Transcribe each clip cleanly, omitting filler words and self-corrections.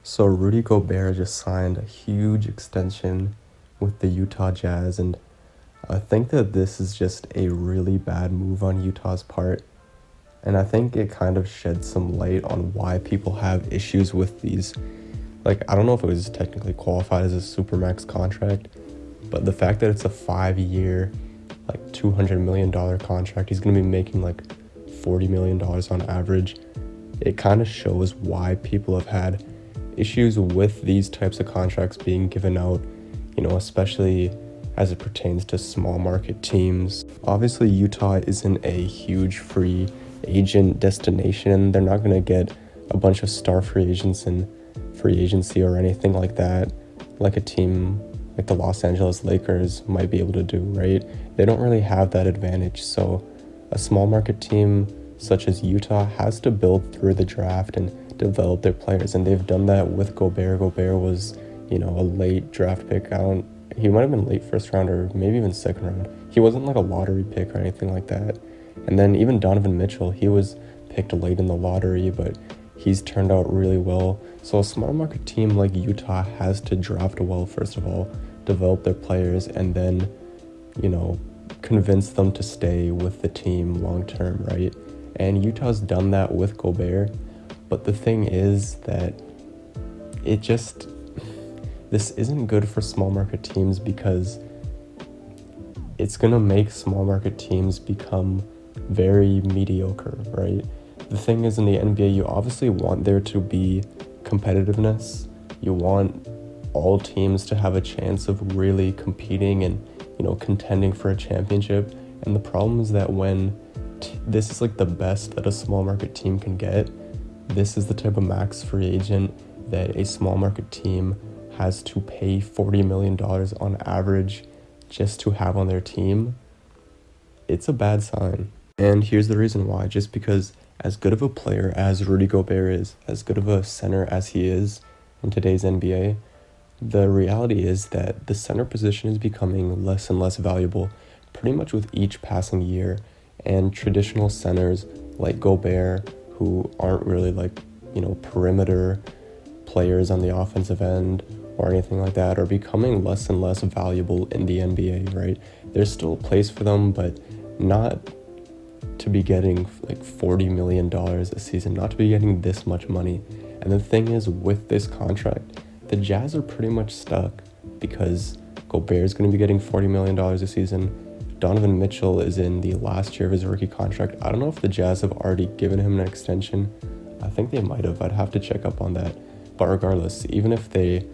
So Rudy Gobert just signed a huge extension with the Utah Jazz, and I think that this is just a really bad move on Utah's part. And I think it kind of sheds some light on why people have issues with these. Like, I don't know if it was technically qualified as a supermax contract, but the fact that it's a 5-year, like $200 million contract, he's going to be making like $40 million on average. It kind of shows why people have had issues with these types of contracts being given out, especially as it pertains to small market teams. Obviously, Utah isn't a huge free agent destination. They're not going to get a bunch of star free agents in free agency or anything like that, like a team like the Los Angeles Lakers might be able to do, right? They don't really have that advantage. So a small market team such as Utah has to build through the draft and develop their players, and they've done that with Gobert. Gobert was, a late draft pick. He might have been late first round or maybe even second round. He wasn't like a lottery pick or anything like that. And then even Donovan Mitchell, he was picked late in the lottery, but he's turned out really well. So a small market team like Utah has to draft well, first of all, develop their players, and then, convince them to stay with the team long term, right? And Utah's done that with Gobert. But the thing is that this isn't good for small market teams, because it's going to make small market teams become very mediocre, right? The thing is, in the NBA, you obviously want there to be competitiveness. You want all teams to have a chance of really competing and, contending for a championship. And the problem is that when this is like the best that a small market team can get, this is the type of max free agent that a small market team has to pay $40 million on average just to have on their team. It's a bad sign. And here's the reason why. Just because as good of a player as Rudy Gobert is, as good of a center as he is in today's NBA, the reality is that the center position is becoming less and less valuable pretty much with each passing year. And traditional centers like Gobert, who aren't really perimeter players on the offensive end or anything like that, are becoming less and less valuable in the NBA, right? There's still a place for them, but not to be getting like $40 million a season, not to be getting this much money. And the thing is, with this contract, the Jazz are pretty much stuck, because Gobert is going to be getting $40 million a season. Donovan Mitchell is in the last year of his rookie contract. I don't know if the Jazz have already given him an extension. I think they might have. I'd have to check up on that. But regardless, even if they,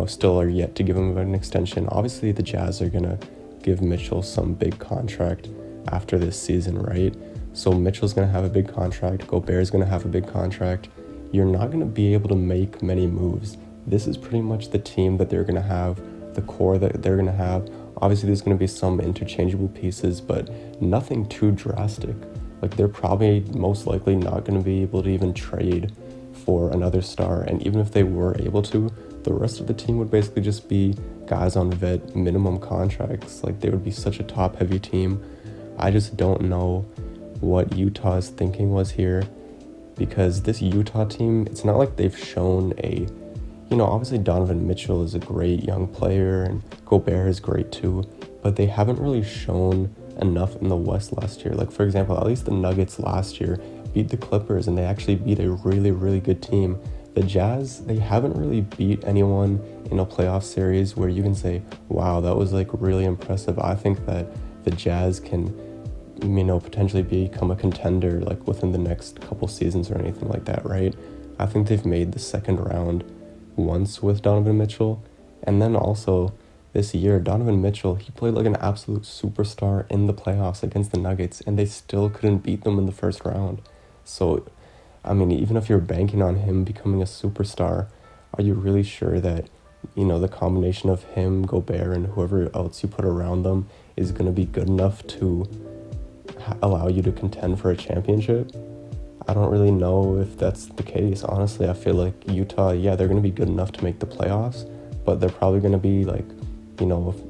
still are yet to give him an extension, obviously the Jazz are going to give Mitchell some big contract after this season, right? So Mitchell's going to have a big contract. Gobert's going to have a big contract. You're not going to be able to make many moves. This is pretty much the team that they're going to have, the core that they're going to have. Obviously, there's going to be some interchangeable pieces, but nothing too drastic. Like, they're probably most likely not going to be able to even trade for another star. And even if they were able to, the rest of the team would basically just be guys on vet minimum contracts. Like, they would be such a top-heavy team. I just don't know what Utah's thinking was here, because this Utah team, it's not like they've shown obviously Donovan Mitchell is a great young player and Gobert is great too, but they haven't really shown enough in the West last year. Like, for example, at least the Nuggets last year beat the Clippers, and they actually beat a really, really good team. The Jazz, they haven't really beat anyone in a playoff series where you can say, wow, that was like really impressive. I think that the Jazz can, potentially become a contender like within the next couple seasons or anything like that, right? I think they've made the second round once with Donovan Mitchell. And then also this year, Donovan Mitchell, he played like an absolute superstar in the playoffs against the Nuggets, and they still couldn't beat them in the first round. So, even if you're banking on him becoming a superstar, are you really sure that, the combination of him, Gobert, and whoever else you put around them is going to be good enough to allow you to contend for a championship? I don't really know if that's the case. Honestly, I feel like Utah, they're going to be good enough to make the playoffs, but they're probably going to be like,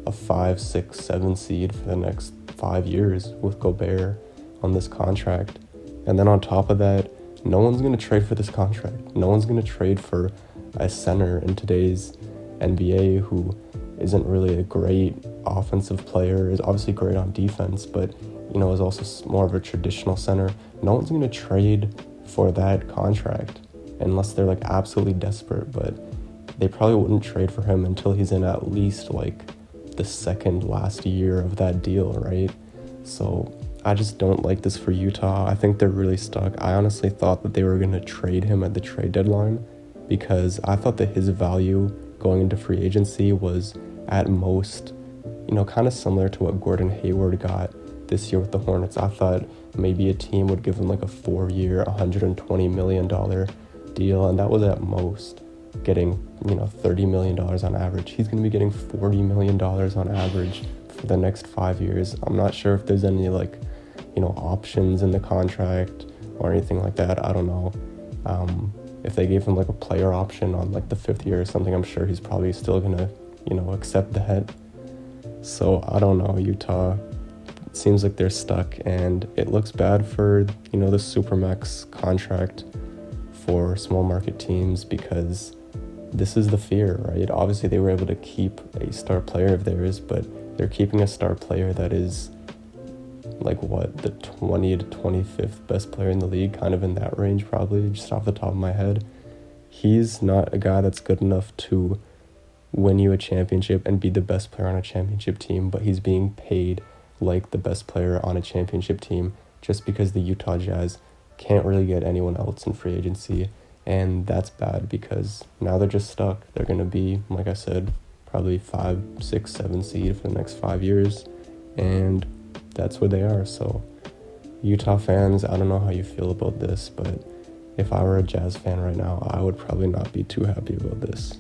a 5, 6, 7 seed for the next 5 years with Gobert on this contract. And then on top of that, no one's going to trade for this contract. No one's going to trade for a center in today's NBA who isn't really a great offensive player, is obviously great on defense, but is also more of a traditional center. No one's going to trade for that contract unless they're like absolutely desperate, but they probably wouldn't trade for him until he's in at least like the second last year of that deal, right? So I just don't like this for Utah. I think they're really stuck. I honestly thought that they were going to trade him at the trade deadline because I thought that his value going into free agency was at most, kind of similar to what Gordon Hayward got this year with the Hornets. I thought maybe a team would give him like a 4-year, $120 million deal, and that was at most getting, $30 million on average. He's going to be getting $40 million on average for the next 5 years. I'm not sure if there's any options in the contract or anything like that. I don't know. If they gave him like a player option on like the 5th year or something, I'm sure he's probably still gonna, accept that. So I don't know, Utah. It seems like they're stuck, and it looks bad for, the Supermax contract for small market teams, because this is the fear, right? Obviously they were able to keep a star player of theirs, but they're keeping a star player that is like the 20 to 25th best player in the league, kind of in that range, probably, just off the top of my head. He's not a guy that's good enough to win you a championship and be the best player on a championship team, but he's being paid like the best player on a championship team just because the Utah Jazz can't really get anyone else in free agency, and that's bad because now they're just stuck. They're going to be, like I said, probably 5, 6, 7 seed for the next 5 years, and that's where they are. So Utah fans, I don't know how you feel about this, but if I were a Jazz fan right now, I would probably not be too happy about this.